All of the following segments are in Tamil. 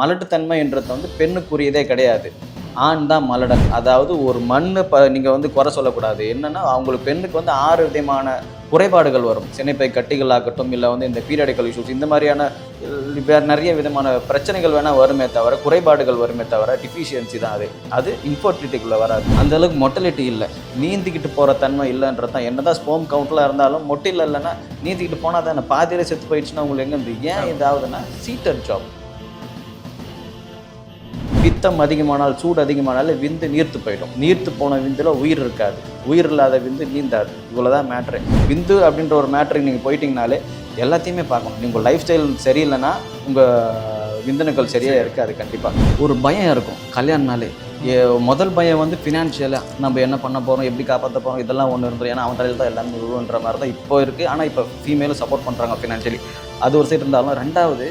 மலட்டுத்தன்மைன்றது வந்து பெண்ணுக்குரியதே கிடையாது. ஆண் தான் மலடன். அதாவது ஒரு மண்ணு நீங்கள் வந்து குறை சொல்லக்கூடாது. என்னன்னா அவங்களுக்கு பெண்ணுக்கு வந்து 6 விதமான குறைபாடுகள் வரும். சினைப்பை கட்டிகள் ஆகட்டும், இல்லை வந்து இந்த பீரியாடிக்கல் இஷ்யூஸ், இந்த மாதிரியான வேறு நிறைய விதமான பிரச்சனைகள் வேணால் வருமே தவிர, குறைபாடுகள் வருமே தவிர டிஃபிஷியன்சி தான் அது. அது இன்ஃபர்டிலிட்டிக்குள்ளே வராது. அந்த அளவுக்கு மொட்டலிட்டி இல்லை, நீந்திக்கிட்டு போகிற தன்மை இல்லைன்றது தான். என்ன தான் ஸ்போம் கவுண்ட்லாம் இருந்தாலும் மொட்டில் இல்லைன்னா நீந்திக்கிட்டு போனால் தான். பாதியிலே செத்து போயிடுச்சுன்னா உங்களுக்கு எங்கேருந்து ஏன் இதாகுதுன்னா சீட்டர் ஜாப். பித்தம் அதிகமானால், சூடு அதிகமானாலே விந்து நீர்த்து போயிடும். நீர்த்து போன விந்தில் உயிர் இருக்காது. உயிர் இல்லாத விந்து நீந்தாது. இவ்வளோதான் மேட்ரு. விந்து அப்படின்ற ஒரு மேட்ருக்கு நீங்கள் போயிட்டீங்கனாலே எல்லாத்தையுமே பார்க்கணும். நீங்கள் லைஃப் ஸ்டைல் சரியில்லைன்னா உங்கள் விந்தணுக்கள் சரியாக இருக்காது. கண்டிப்பாக ஒரு பயம் இருக்கும் கல்யாணம்னாலே. முதல் பயம் வந்து ஃபினான்ஷியலாக நம்ம என்ன பண்ண போகிறோம், எப்படி காப்பாற்ற போகிறோம், இதெல்லாம் ஒன்று இருந்தோம். ஏன்னா அவன் தலையில் தான் எல்லாமே விழுவுன்ற மாதிரி தான் இப்போ இருக்குது. ஆனால் இப்போ ஃபீமேலும் சப்போர்ட் பண்ணுறாங்க ஃபினான்ஷியலி. அது ஒரு சைடு இருந்தாலும், ரெண்டாவது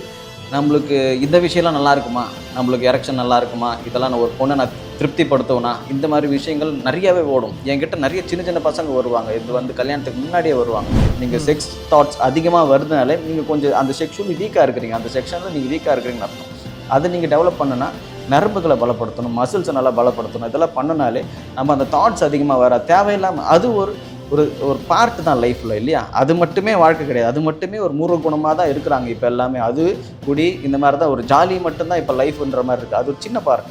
நம்மளுக்கு இந்த விஷயம்லாம் நல்லா இருக்குமா, நம்மளுக்கு எரெக்ஷன் நல்லா இருக்குமா, இதெல்லாம் நான் ஒரு பொண்ணை நான் திருப்திப்படுத்துவேனா, இந்த மாதிரி விஷயங்கள் நிறையாவே ஓடும். என்கிட்ட நிறைய சின்ன சின்ன பசங்க வருவாங்க. இது வந்து கல்யாணத்துக்கு முன்னாடியே வருவாங்க. நீங்கள் செக்ஸ் தாட்ஸ் அதிகமாக வருதுனாலே நீங்கள் கொஞ்சம் அந்த செக்ஷுவலி வீக்காக இருக்கிறீங்க, அந்த செக்ஷனில் நீங்கள் வீக்காக இருக்கிறீங்கன்னு அர்த்தம். அதை நீங்கள் டெவலப் பண்ணுன்னா நரம்புகளை பலப்படுத்தணும், மசில்ஸை நல்லா பலப்படுத்தணும். இதெல்லாம் பண்ணினாலே நம்ம அந்த தாட்ஸ் அதிகமாக வர தேவையில்லாமல் அது ஒரு ஒரு ஒரு பார்ட்டு தான் லைஃப்பில், இல்லையா? அது மட்டுமே வாழ்க்கை கிடையாது. அது மட்டுமே ஒரு மூர்வ குணமாக தான் இருக்கிறாங்க இப்போ எல்லாமே. அது குடி இந்த மாதிரி தான் ஒரு ஜாலி மட்டும்தான் இப்போ லைஃப்ன்ற மாதிரி இருக்குது. அது ஒரு சின்ன பார்ட்.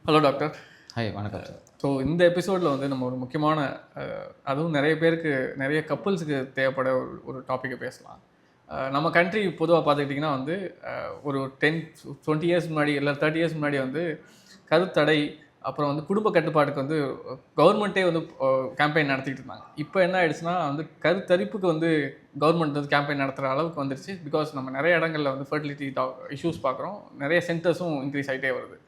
Hello doctor. ஹாய், வணக்கம் சார். ஸோ இந்த எபிசோடில் வந்து நம்ம ஒரு முக்கியமான அதுவும் நிறைய பேருக்கு, நிறைய கப்புள்ஸுக்கு தேவைப்பட ஒரு டாப்பிக்கை பேசலாம். நம்ம கண்ட்ரி பொதுவாக பார்த்துக்கிட்டிங்கன்னா வந்து ஒரு 10-20 இயர்ஸ் முன்னாடி இல்லை 30 இயர்ஸ் முன்னாடி வந்து கருத்தடை, அப்புறம் வந்து குடும்ப கட்டுப்பாட்டுக்கு வந்து கவர்மெண்ட்டே வந்து கேம்பெயின் நடத்திக்கிட்டு இருந்தாங்க. இப்போ என்ன ஆயிடுச்சுன்னா வந்து கருத்தரிப்புக்கு வந்து கவர்மெண்ட் வந்து கேம்பெயின் நடத்துகிற அளவுக்கு வந்துருச்சு. பிகாஸ் நம்ம நிறைய இடங்களில் வந்து ஃபர்டிலிட்டி இஷ்யூஸ் பார்க்குறோம். நிறைய சென்டர்ஸும் இன்க்ரீஸ் ஆகிட்டே வருது.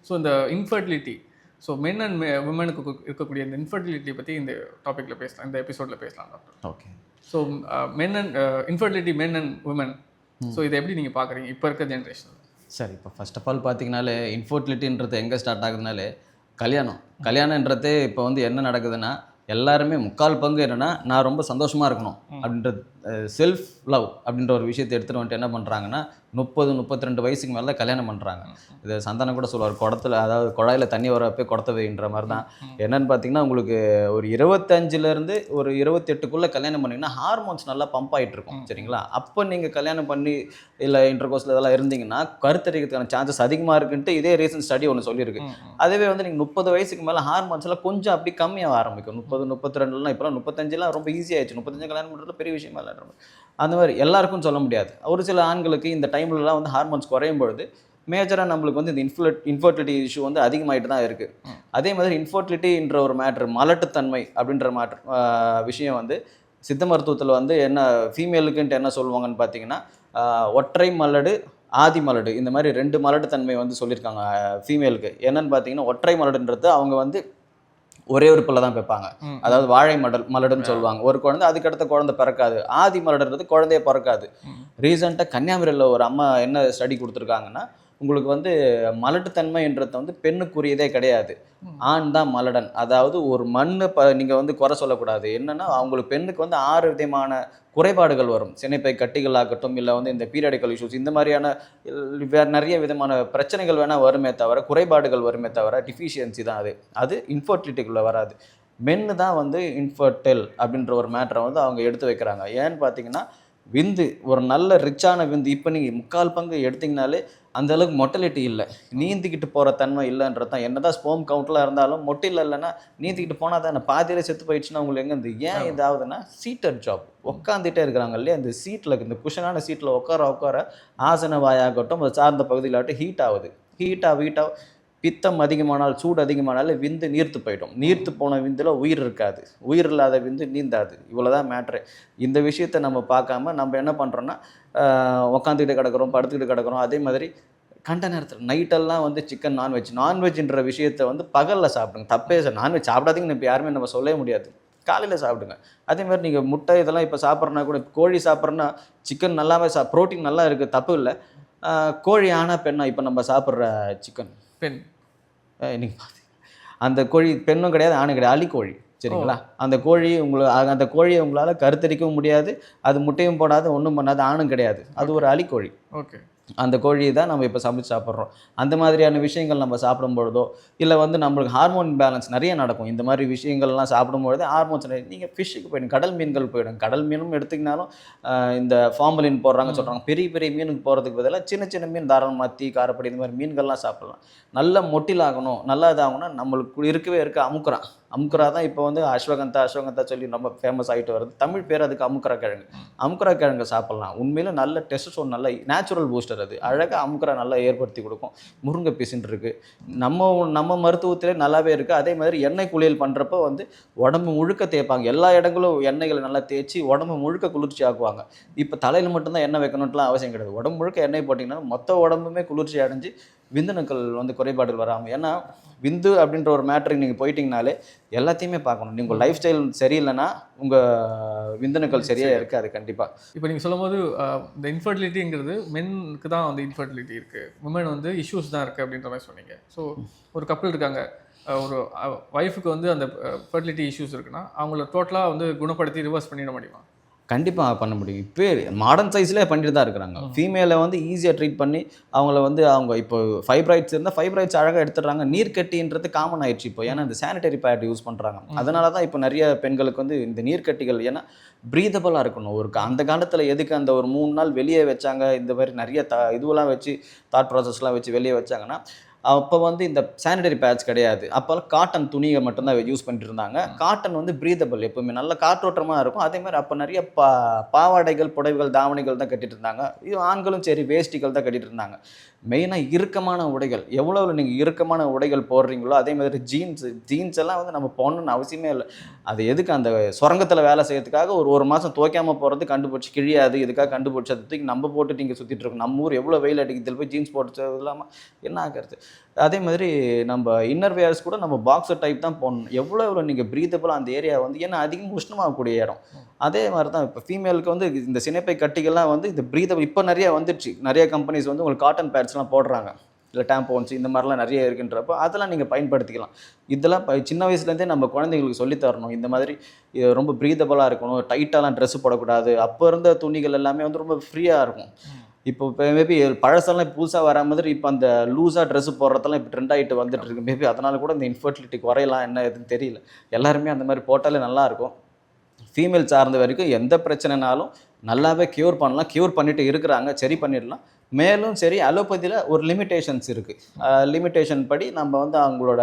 ஸோ இந்த இன்ஃபர்டிலிட்டி, ஸோ மென் அண்ட் விமனுக்கு இருக்கக்கூடிய இந்த இன்ஃபர்டிலிட்டி பற்றி இந்த டாப்பிக்கில் பேசலாம், இந்த எபிசோடில் பேசலாம் doctor. Okay. So men and infertility, men and women, so இதை எப்படி நீங்கள் பார்க்குறீங்க இப்போ இருக்க ஜென்ரேஷனில்? சரி, இப்போ ஃபர்ஸ்ட் ஆஃப் ஆல் பார்த்தீங்கனாலே இன்ஃபர்டிலிட்டின்றது எங்கே ஸ்டார்ட் ஆகுதுனாலே கல்யாணன்றதே இப்போ வந்து என்ன நடக்குதுன்னா, எல்லாருமே முக்கால் பங்கு என்னென்னா நான் ரொம்ப சந்தோஷமாக இருக்கணும் அப்படின்றது, செல்ஃப் லவ் அப்படின்ற ஒரு விஷயத்தை எடுத்துகிட்டு வந்துட்டு என்ன பண்ணுறாங்கன்னா 30-32 வயசுக்கு மேலே கல்யாணம் பண்ணுறாங்க. இது சந்தானம் கூட சொல்லுவார், குடத்தில் அதாவது குழாயில் தண்ணி வரப்போ குடத்தை வைன்ற மாதிரி தான். என்னென்னு பார்த்தீங்கன்னா உங்களுக்கு ஒரு 25லேருந்து ஒரு 28க்குள்ளே கல்யாணம் பண்ணிங்கன்னா ஹார்மோன்ஸ் நல்லா பம்ப் ஆகிட்டு இருக்கும். சரிங்களா? அப்போ நீங்கள் கல்யாணம் பண்ணி இல்லை இன்டர்கோர்ஸில் இதெல்லாம் இருந்தீங்கன்னா கருத்தரிக்கிறதுக்கான சான்சஸ் அதிகமாக இருக்குன்ட்டு இதே ரீசன்ட் ஸ்டடி ஒன்று சொல்லியிருக்கு. அதுவே வந்து நீங்கள் 30 வயசுக்கு மேலே ஹார்மோன்ஸ் எல்லாம் கொஞ்சம் அப்படி கம்மியாக ஆரம்பிக்கும். 30-32லாம் இப்போலாம் 35லாம் ரொம்ப ஈஸியாகிடுச்சு. 35 கல்யாணம் பண்ணுறது பெரிய விஷயமா இல்லை. அந்த மாதிரி எல்லாருக்கும் சொல்ல முடியாது. ஒரு சில ஆண்களுக்கு இந்த டைம்லலாம் வந்து ஹார்மோன்ஸ் குறையும் பொழுது மேஜராக நம்மளுக்கு வந்து இந்த இன்ஃபர்டிலிட்டி இஷ்யூ வந்து அதிகமாகிட்டு தான் இருக்குது. அதே மாதிரி இன்ஃபர்டிலிட்டின்ற ஒரு மேட்ரு, மலட்டுத்தன்மை அப்படின்ற விஷயம் வந்து சித்த மருத்துவத்தில் வந்து என்ன ஃபீமேலுக்குன்ட்டு என்ன சொல்லுவாங்கன்னு பார்த்தீங்கன்னா, ஒற்றை மலடு, ஆதி மலடு, இந்த மாதிரி 2 மலட்டுத்தன்மை வந்து சொல்லியிருக்காங்க ஃபீமேலுக்கு. என்னன்னு பார்த்தீங்கன்னா, ஒற்றை மலடுன்றது அவங்க வந்து ஒரே ஒரு பிள்ளை தான் வைப்பாங்க. அதாவது வாழை மலடுன்னு சொல்லுவாங்க. ஒரு குழந்தை, அதுக்கடுத்த குழந்தை பிறக்காது. ஆதி மலடுன்றது குழந்தைய பிறக்காது. ரீசெண்டாக கன்னியாகுமரியில் ஒரு அம்மா என்ன ஸ்டடி கொடுத்துருக்காங்கன்னா, உங்களுக்கு வந்து மலட்டுத்தன்மைன்றது வந்து பெண்ணுக்குரியதே கிடையாது. ஆண் தான் மலடன். அதாவது ஒரு மண்ணு நீங்கள் வந்து குறை சொல்லக்கூடாது. என்னென்னா அவங்களுக்கு பெண்ணுக்கு வந்து 6 விதமான குறைபாடுகள் வரும். சினைப்பை கட்டிகள் ஆகட்டும், இல்லை வந்து இந்த பீரியாடிக்கல் இஷ்யூஸ், இந்த மாதிரியான வேறு நிறைய விதமான பிரச்சனைகள் வேணால் வருமே தவிர, குறைபாடுகள் வருமே தவிர டிஃபிஷியன்சி தான் அது. அது இன்ஃபர்டிலிட்டிக்குள்ளே வராது. மென்னு தான் வந்து இன்ஃபர்டைல் அப்படின்ற ஒரு மேட்டரை வந்து அவங்க எடுத்து வைக்கிறாங்க. ஏன்னு பார்த்தீங்கன்னா, விந்து ஒரு நல்ல ரிச்சான விந்து இப்போ நீங்கள் முக்கால் பங்கு எடுத்திங்கனாலே அந்தளவுக்கு மொட்டலிட்டி இல்லை, நீந்திக்கிட்டு போகிற தன்மை இல்லைன்றது தான். என்ன தான் ஸ்போம் கவுண்ட்லாம் இருந்தாலும் மொட்டில் இல்லைன்னா நீந்திக்கிட்டு போனால் தான். பாதியிலே செத்து போயிடுச்சுன்னா உங்களுக்கு எங்கேருந்து ஏன் இதாகுதுன்னா சீட்டர் ஜாப். உட்காந்துட்டே இருக்கிறாங்க இல்லையா, இந்த சீட்டில், இந்த குஷனான சீட்டில் உட்கார ஆசன வாயாகட்டும், அது சார்ந்த பகுதியிலாகட்டும் ஹீட் ஆகுது. ஹீட்டாக பித்தம் அதிகமானால், சூடு அதிகமானாலே விந்து நீர்த்து போயிடும். நீர்த்து போன விந்தில் உயிர் இருக்காது. உயிர் இல்லாத விந்து நீந்தாது. இவ்வளோதான் மேட்ரு. இந்த விஷயத்தை நம்ம பார்க்காம நம்ம என்ன பண்ணுறோன்னா, உக்காந்துக்கிட்டு கிடக்கிறோம், படுத்துக்கிட்டு கிடக்கிறோம். அதே மாதிரி கண்ட நேரத்தில் நைட்டெல்லாம் வந்து சிக்கன், நான்வெஜ்ன்ற விஷயத்தை வந்து பகலில் சாப்பிடுங்க. தப்பே சார், நான்வெஜ் சாப்பிடாதீங்கன்னு இப்போ யாருமே நம்ம சொல்லவே முடியாது. காலையில் சாப்பிடுங்க. அதே மாதிரி நீங்கள் முட்டை இதெல்லாம் இப்போ சாப்பிட்றனா கூட, கோழி சாப்பிட்றனா சிக்கன் நல்லாவே ப்ரோட்டீன் நல்லா இருக்குது, தப்பு இல்லை. கோழி ஆனா பெண்ணா இப்போ நம்ம சாப்பிட்ற சிக்கன் பெண், நீங்கள் பார்த்தீங்க அந்த கோழி பெண்ணும் கிடையாது, ஆணும் கிடையாது, அலிக்கோழி. சரிங்களா? அந்த கோழி அந்த கோழியை உங்களால் கருத்தரிக்கவும் முடியாது, அது முட்டையும் போடாது, ஒன்றும் பண்ணாது, ஆணும் கிடையாது. அது ஒரு அலிக்கோழி. ஓகே. அந்த கோழி தான் நம்ம இப்போ சமைச்சு சாப்பிட்றோம். அந்த மாதிரியான விஷயங்கள் நம்ம சாப்பிடும் பொழுதோ, இல்ல வந்து நம்மளுக்கு ஹார்மோன் பேலன்ஸ் நெறைய நடக்கும். இந்த மாரி விஷயங்கள்லாம் சாப்பிடும்பொழுது ஹார்மோன்ஸ் நீங்க ஃபிஷ்ஷுக்கு போயிடுங்க. கடல் மீன்கள் போயிடுங்க. கடல் மீனும் எடுத்தீங்கனாலும் இந்த ஃபார்மலின் போடுறாங்கன்னு ம். சொல்றாங்க. பெரிய பெரிய மீனுக்கு போறதுக்கு பதிலா சின்ன சின்ன மீன் தாராளமா மத்தி, காரப்படி இந்த மாரி மீன்கள்லாம் சாப்பிடலாம். நல்ல மொட்டில் ஆகணும், நல்லா இதாகணும்னா நம்மளுக்கு இருக்கவே இருக்க அமுக்குரா. அமுக்குரா தான் இப்போ வந்து அஸ்வகந்தா சொல்லி ரொம்ப ஃபேமஸ் ஆயிட்டு வருது. தமிழ் பேர் அதுக்கு அமுக்குரா கிழங்கு. அமுக்குரா கிழங்க சாப்பிடலாம். உண்மையில நல்ல டெஸ்டோஸ்டெரோன் நல்ல நேச்சுரல் பூஸ்டர் அது. அழகா அமுக்குரா நல்லா ஏற்படுத்தி கொடுக்கும். முருங்கை பீஸுன்னு இருக்கு. நம்ம நம்ம மருத்துவத்திலே நல்லாவே இருக்கு. அதே மாதிரி எண்ணெய் குளியல் பண்றப்போ வந்து உடம்பு முழுக்க தேய்ப்பாங்க. எல்லா இடங்களும் எண்ணெய்கள நல்லா தேய்ச்சி உடம்பு முழுக்க குளிர்ச்சி ஆக்குவாங்க. இப்ப தலையில மட்டும் தான் எண்ணெய் வைக்கணுன்ட்டுலாம் அவசியம் கிடையாது. உடம்பு முழுக்க எண்ணெய் போட்டீங்கன்னா, மொத்த உடம்புமே குளிர்ச்சி அடைஞ்சு விந்தணுக்கள் வந்து குறைபாடுகள் வராம. ஏன்னா, விந்து அப்படின்ற ஒரு மேட்டருக்கு நீங்க போயிட்டீங்கனாலே, எல்லாத்தையுமே பார்க்கணும். உங்க லைஃப் ஸ்டைல் சரியில்லன்னா, உங்க விந்தணுக்கள் சரியா இருக்காது கண்டிப்பா. இப்போ நீங்க சொல்லும்போது இந்த இன்ஃபர்டிலிட்டிங்கிறது மென்னுக்கு தான் வந்து இன்ஃபர்டிலிட்டி இருக்கு. விமன் வந்து இஷ்யூஸ் தான் இருக்கு அப்படின்ற மாதிரி சொன்னீங்க. ஸோ ஒரு கப்பிள் இருக்காங்க. ஒரு ஒய்ஃபுக்கு வந்து அந்த ஃபெர்டிலிட்டி இஷ்யூஸ் இருக்குன்னா, அவங்கள டோட்டலா வந்து குணப்படுத்தி ரிவர்ஸ் பண்ணிட முடியுமா? கண்டிப்பா பண்ண முடியும். இப்பயே மாடர்ன் சைஸ்லயே பண்ணிட்டு தான் இருக்கிறாங்க. ஃபீமேல வந்து ஈஸியா ட்ரீட் பண்ணி, அவங்கள வந்து அவங்க இப்போ ஃபைப்ராய்ட்ஸ் இருந்தா ஃபைப்ராய்ட்ஸ் அழகா எடுத்துடுறாங்க. நீர்க்கட்டின்றது காமன் ஆயிடுச்சு இப்போ. ஏன்னா இந்த சானிட்டரி பேட் யூஸ் பண்றாங்க. அதனால தான் இப்போ நெறைய பெண்களுக்கு வந்து இந்த நீர்க்கட்டிகள் ஏன்னா பிரீதபிளா இருக்கணும். அந்த காலத்துல எதுக்கு அந்த ஒரு 3 நாள் வெளியே வச்சாங்க, இந்த மாரி நெறைய இதுவெல்லாம் வச்சு தாட் ப்ராசஸ்லாம் வச்சு வெளிய வச்சாங்கன்னா, அப்போ வந்து இந்த சானிட்டரி பேட்ஸ் கிடையாது. அப்போலாம் காட்டன் துணிய மட்டும் தான் யூஸ் பண்ணிட்டு இருந்தாங்க. காட்டன் வந்து பிரீதபிள் எப்பவுமே நல்ல காற்றோட்டமா இருக்கும். அதே மாரி அப்போ நெறைய பாவாடைகள், புடவைகள், தாவணிகள் தான் கட்டிட்டு இருந்தாங்க. இது ஆண்களும் சரி வேஷ்டிகள் தான் கட்டிட்டு இருந்தாங்க. மெயினா இறுக்கமான உடைகள். எவ்வளவு நீங்க இறுக்கமான உடைகள் போடுறீங்களோ, அதே மாதிரி ஜீன்ஸ் எல்லாம் வந்து நம்ம போடணும்னு அவசியமே இல்ல. அது எதுக்கு அந்த சுரங்கத்துல வேலை செய்யறதுக்காக ஒரு மாசம் துவைக்காம போறது கண்டுபிடிச்சு கிழியாது. இதுக்காக கண்டுபிடிச்சு அதை தூக்கி நம்ம போட்டுட்டு இங்க சுத்திட்டு இருக்கோம். நம்ம ஊர் எவ்வளவு வெயில் அடிக்குது. இதுல போய் ஜீன்ஸ் போட்டு இல்லாம என்ன ஆகுறது? அதே மாதிரி நம்ம இன்னர் வியர்ஸ் கூட நம்ம பாக்ஸர் டைப் தான் போடணும். எவ்வளவு நீங்க பிரீதபிளா அந்த ஏரியா வந்து ஏன்னா அதிகமாக உஷ்ணமாகக்கூடிய இடம். அதே மாதிரி தான் இப்போ ஃபீமேலுக்கு வந்து இந்த சினைப்பை கட்டிகள்லாம் வந்து இந்த பிரீதபிள் இப்போ நிறைய வந்துடுச்சு. நிறைய கம்பெனிஸ் வந்து உங்களுக்கு காட்டன் பேட்ஸ்லாம் போடுறாங்க. இல்லை டேம்போன்ஸ் இந்த மாதிரிலாம் நிறைய இருக்குன்றப்போ அதெல்லாம் நீங்கள் பயன்படுத்திக்கலாம். இதெல்லாம் சின்ன வயசுலேருந்தே நம்ம குழந்தைங்களுக்கு சொல்லித் தரணும். இந்த மாதிரி இது ரொம்ப பிரீதபிளாக இருக்கணும், டைட்டாலாம் ட்ரெஸ் போடக்கூடாது. அப்போ இருந்த துணிகள் எல்லாமே வந்து ரொம்ப ஃப்ரீயாக இருக்கும். இப்போ மேபி பழசெல்லாம் புதுசா வர மாதிரி இப்போ அந்த லூஸா ட்ரெஸ் போடுறதெல்லாம் இப்போ ட்ரெண்ட் ஆயிட்டு வந்துட்டு இருக்கு. மேபி அதனால கூட இந்த இன்ஃபர்டிலிட்டி குறையலாம் என்ன எதுன்னு தெரியல. எல்லாருமே அந்த மாதிரி போட்டாலே நல்லா இருக்கும். ஃபீமேல் சார்ந்த வரைக்கும் எந்த பிரச்சனைனாலும் நல்லாவே க்யூர் பண்ணலாம். க்யூர் பண்ணிட்டு இருக்கிறாங்க. சரி பண்ணிடலாம். மேலும் சரி அலோபதியில ஒரு லிமிட்டேஷன்ஸ் இருக்கு. லிமிட்டேஷன் படி நம்ம வந்து அவங்களோட